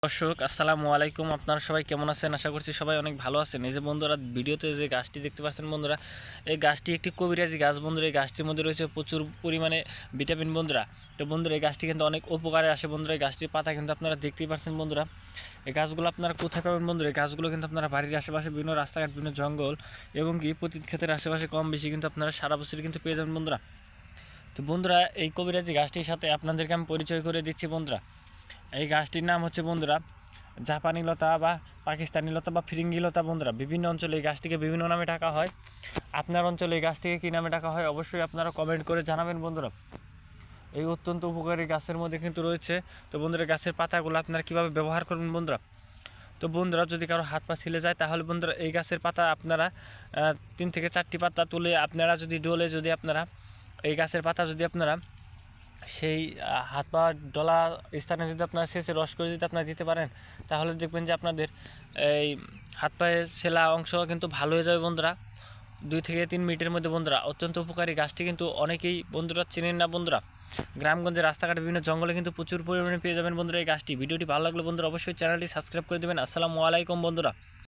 দর্শক আসসালামু আলাইকুম। আপনারা সবাই কেমন আছেন? আশা করছি সবাই অনেক ভালো আছেন। এই যে বন্ধুরা, ভিডিওতে যে গাছটি দেখতে পাচ্ছেন বন্ধুরা, এই গাছটি একটি কবিরাজি গাছ বন্ধুরা। এই গাছটির মধ্যে রয়েছে প্রচুর পরিমাণে ভিটামিন বন্ধুরা। তো বন্ধুরা, এই গাছটি কিন্তু অনেক উপকারে আসে বন্ধুরা। এই গাছটির পাতা কিন্তু আপনারা দেখতেই পাচ্ছেন বন্ধুরা। এই গাছগুলো আপনারা কোথায় পাবেন বন্ধুরা? এই গাছগুলো কিন্তু আপনারা বাড়ির আশেপাশে বিভিন্ন রাস্তাঘাট, বিভিন্ন জঙ্গল এবং কি পতিত ক্ষেতের আশেপাশে কম বেশি কিন্তু আপনারা সারা বছর কিন্তু পেয়ে যাবেন বন্ধুরা। তো বন্ধুরা, এই কবিরাজি গাছটির সাথে আপনাদেরকে আমি পরিচয় করে দিচ্ছি বন্ধুরা। এই গাছটির নাম হচ্ছে বন্ধুরা জাপানি লতা বা পাকিস্তানি লতা বা ফিরিঙ্গি লতা বন্ধুরা। বিভিন্ন অঞ্চলে এই গাছটিকে বিভিন্ন নামে ডাকা হয়। আপনার অঞ্চলে এই গাছটিকে কী নামে ডাকা হয় অবশ্যই আপনারা কমেন্ট করে জানাবেন বন্ধুরা। এই অত্যন্ত উপকারী গাছের মধ্যে কিন্তু রয়েছে। তো বন্ধুরা, গাছের পাতাগুলো আপনারা কীভাবে ব্যবহার করবেন বন্ধুরা? তো বন্ধুরা, যদি কারো হাত পা ছিলে যায় তাহলে বন্ধুরা এই গাছের পাতা আপনারা 3 থেকে 4টি পাতা তুলে আপনারা যদি ডোলে, যদি আপনারা এই গাছের পাতা যদি আপনারা সেই হাত পা ডলা স্থানে যদি আপনারা শেষে রস করে যদি আপনারা দিতে পারেন, তাহলে দেখবেন যে আপনাদের এই হাত পায়ের ছেলা অংশ কিন্তু ভালো হয়ে যাবে বন্ধুরা। 2 থেকে 3 মিনিটের মধ্যে বন্ধুরা। অত্যন্ত উপকারী গাছটি কিন্তু অনেকেই বন্ধুরা চেনেন না বন্ধুরা। গ্রামগঞ্জে রাস্তাঘাটে বিভিন্ন জঙ্গলে কিন্তু প্রচুর পরিমাণে পেয়ে যাবেন বন্ধুরা এই গাছটি। ভিডিওটি ভালো লাগলে বন্ধুরা অবশ্যই চ্যানেলটি সাবস্ক্রাইব করে দেবেন। আসসালামু আলাইকুম বন্ধুরা।